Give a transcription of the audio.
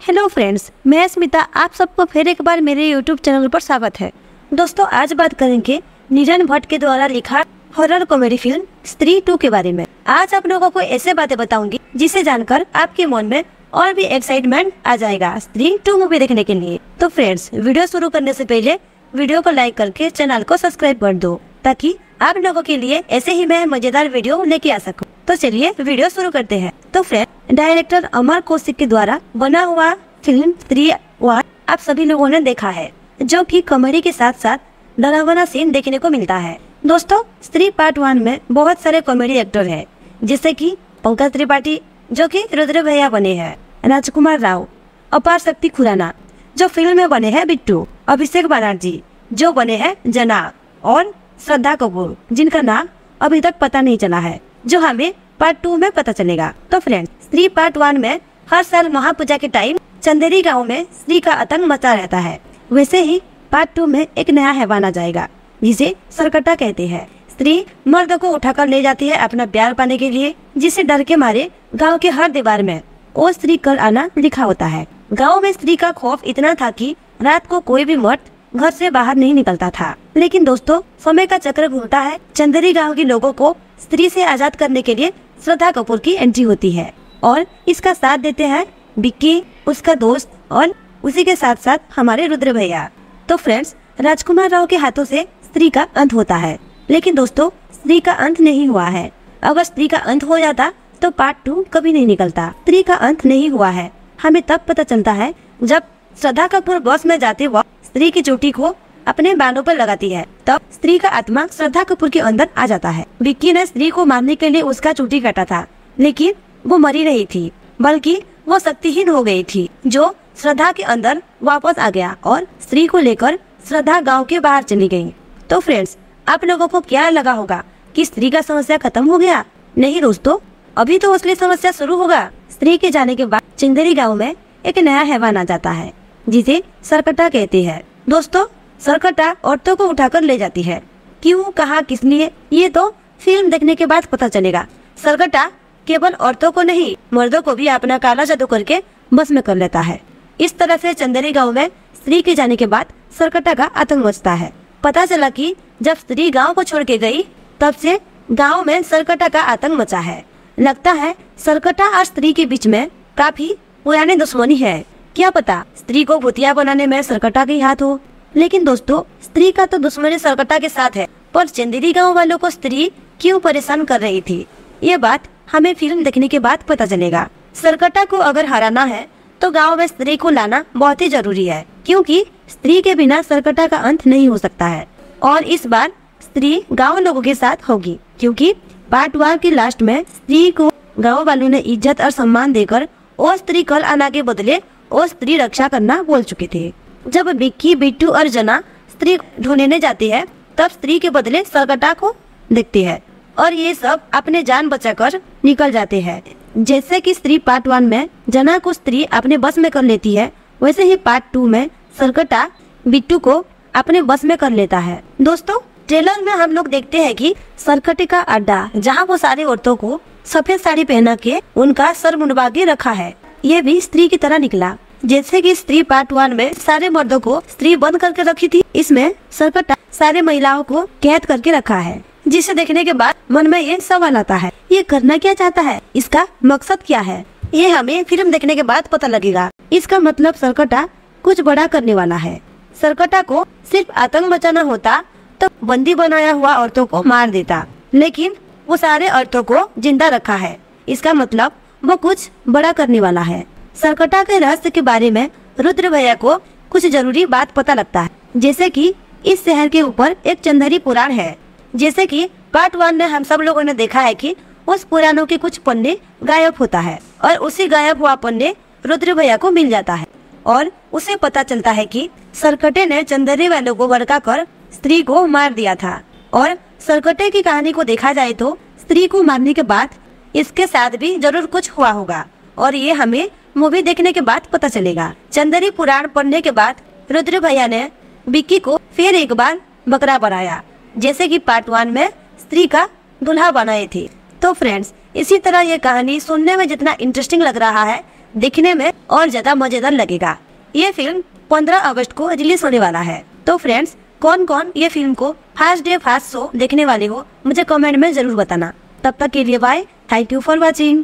Hello friends, मैं स्मिता। आप सबको फिर एक बार मेरे यूट्यूब चैनल पर स्वागत है। दोस्तों, आज बात करेंगे नीरज भट्ट के द्वारा लिखा हॉरर कॉमेडी फिल्म स्त्री 2 के बारे में। आज आप लोगों को ऐसे बातें बताऊंगी जिसे जानकर आपके मन में और भी एक्साइटमेंट आ जाएगा स्त्री 2 मूवी देखने के लिए। तो फ्रेंड्स, वीडियो शुरू करने से पहले वीडियो को लाइक करके चैनल को सब्सक्राइब कर दो, ताकि आप लोगों के लिए ऐसे ही मैं मजेदार वीडियो लेके आ सकूं। तो चलिए वीडियो शुरू करते हैं। तो फ्रेंड, डायरेक्टर अमर कौशिक के द्वारा बना हुआ फिल्म स्त्री 1 आप सभी लोगों ने देखा है, जो कि कॉमेडी के साथ साथ डरावना सीन देखने को मिलता है। दोस्तों, स्त्री पार्ट 1 में बहुत सारे कॉमेडी एक्टर हैं, जैसे कि पंकज त्रिपाठी जो कि रुद्र भैया बने हैं, राजकुमार राव, अपार शक्ति खुराना जो फिल्म में बने हैं बिट्टू, अभिषेक बनर्जी जो बने हैं जना, और श्रद्धा कपूर जिनका नाम अभी तक पता नहीं चला है, जो हमें पार्ट 2 में पता चलेगा। तो फ्रेंड्स, स्त्री पार्ट 1 में हर साल महापूजा के टाइम चंदेरी गांव में स्त्री का आतंक मचा रहता है। वैसे ही पार्ट 2 में एक नया हैवान आ जाएगा, जिसे सरकटा कहते हैं। स्त्री मर्द को उठाकर ले जाती है अपना प्यार पाने के लिए, जिसे डर के मारे गांव के हर दीवार में ओ स्त्री कल आना लिखा होता है। गांव में स्त्री का खौफ इतना था कि रात को कोई भी मर्द घर से बाहर नहीं निकलता था। लेकिन दोस्तों, समय का चक्र घूमता है। चंदेरी गांव के लोगों को स्त्री से आजाद करने के लिए श्रद्धा कपूर की एंट्री होती है, और इसका साथ देते हैं विक्की, उसका दोस्त, और उसी के साथ साथ हमारे रुद्र भैया। तो फ्रेंड्स, राजकुमार राव के हाथों से स्त्री का अंत होता है। लेकिन दोस्तों, स्त्री का अंत नहीं हुआ है। अगर स्त्री का अंत हो जाता तो पार्ट 2 कभी नहीं निकलता। स्त्री का अंत नहीं हुआ है हमें तब पता चलता है जब श्रद्धा कपूर बस में जाते वक्त स्त्री की चोटी को अपने बालों पर लगाती है। तब स्त्री का आत्मा श्रद्धा कपूर के अंदर आ जाता है। विक्की ने स्त्री को मारने के लिए उसका चोटी काटा था, लेकिन वो मरी नहीं थी, बल्कि वो शक्तिहीन हो गई थी, जो श्रद्धा के अंदर वापस आ गया और स्त्री को लेकर श्रद्धा गांव के बाहर चली गई। तो फ्रेंड्स, आप लोगों को क्या लगा होगा कि स्त्री का समस्या खत्म हो गया? नहीं दोस्तों, अभी तो असली समस्या शुरू होगा। स्त्री के जाने के बाद चंदेरी गांव में एक नया हैवान आ जाता है, जिसे सरकटा कहते हैं। दोस्तों, सरकटा औरतों को उठाकर ले जाती है। क्यों, कहा, किस लिए, ये तो फिल्म देखने के बाद पता चलेगा। सरकटा केवल औरतों को नहीं, मर्दों को भी अपना काला जादू करके बस में कर लेता है। इस तरह से चंदेरी गांव में स्त्री के जाने के बाद सरकटा का आतंक मचता है। पता चला कि जब स्त्री गांव को छोड़ के गई, तब से गांव में सरकटा का आतंक मचा है। लगता है सरकटा और स्त्री के बीच में काफी पुरानी दुश्मनी है। क्या पता स्त्री को भूतिया बनाने में सरकटा के हाथ हो। लेकिन दोस्तों, स्त्री का तो दुश्मनी सरकटा के साथ है, पर चंदेरी गांव वालों को स्त्री क्यों परेशान कर रही थी, ये बात हमें फिल्म देखने के बाद पता चलेगा। सरकटा को अगर हराना है तो गांव में स्त्री को लाना बहुत ही जरूरी है, क्योंकि स्त्री के बिना सरकटा का अंत नहीं हो सकता है। और इस बार स्त्री गांव लोगों के साथ होगी, क्योंकि पार्ट 1 के लास्ट में स्त्री को गांव वालों ने इज्जत और सम्मान देकर ओ स्त्री कल आना के बदले ओ स्त्री रक्षा करना बोल चुके थे। जब विक्की, बिट्टू और जना स्त्री ढूंढने जाती है, तब स्त्री के बदले सरकटा को देखती है, और ये सब अपने जान बचाकर निकल जाते हैं। जैसे कि स्त्री पार्ट 1 में जना को स्त्री अपने बस में कर लेती है, वैसे ही पार्ट 2 में सरकटा बिट्टू को अपने बस में कर लेता है। दोस्तों, ट्रेलर में हम लोग देखते हैं कि सरकटे का अड्डा, जहां वो सारी औरतों को सफेद साड़ी पहना के उनका सर मुंडवा के रखा है, ये भी स्त्री की तरह निकला। जैसे कि स्त्री पार्ट 1 में सारे मर्दों को स्त्री बंद करके रखी थी, इसमें सरकटा सारे महिलाओं को कैद करके रखा है, जिसे देखने के बाद मन में ये सवाल आता है, ये करना क्या चाहता है, इसका मकसद क्या है? ये हमें फिल्म देखने के बाद पता लगेगा। इसका मतलब सरकटा कुछ बड़ा करने वाला है। सरकटा को सिर्फ आतंक मचाना होता तो बंदी बनाया हुआ औरतों को मार देता, लेकिन वो सारे औरतों को जिंदा रखा है। इसका मतलब वो कुछ बड़ा करने वाला है। सरकटा के रहस्य के बारे में रुद्र भैया को कुछ जरूरी बात पता लगता है, जैसे कि इस शहर के ऊपर एक चंदेरी पुराण है। जैसे कि पार्ट 1 में हम सब लोगों ने देखा है कि उस पुराणों के कुछ पन्ने गायब होता है, और उसी गायब हुआ पन्ने रुद्र भैया को मिल जाता है, और उसे पता चलता है कि सरकटे ने चंदेरी वालों को भड़का कर स्त्री को मार दिया था। और सरकटे की कहानी को देखा जाए तो स्त्री को मारने के बाद इसके साथ भी जरूर कुछ हुआ होगा, और ये हमें मूवी देखने के बाद पता चलेगा। चंदेरी पुराण पढ़ने के बाद रुद्र भैया ने विक्की को फिर एक बार बकरा बनाया, जैसे कि पार्ट 1 में स्त्री का दूल्हा बनाए थे। तो फ्रेंड्स, इसी तरह ये कहानी सुनने में जितना इंटरेस्टिंग लग रहा है, देखने में और ज्यादा मजेदार लगेगा। ये फिल्म 15 अगस्त को रिलीज होने वाला है। तो फ्रेंड्स, कौन कौन ये फिल्म को फर्स्ट डे फर्स्ट शो देखने वाले हो मुझे कमेंट में जरूर बताना। तब तक के लिए bye, thank you for watching.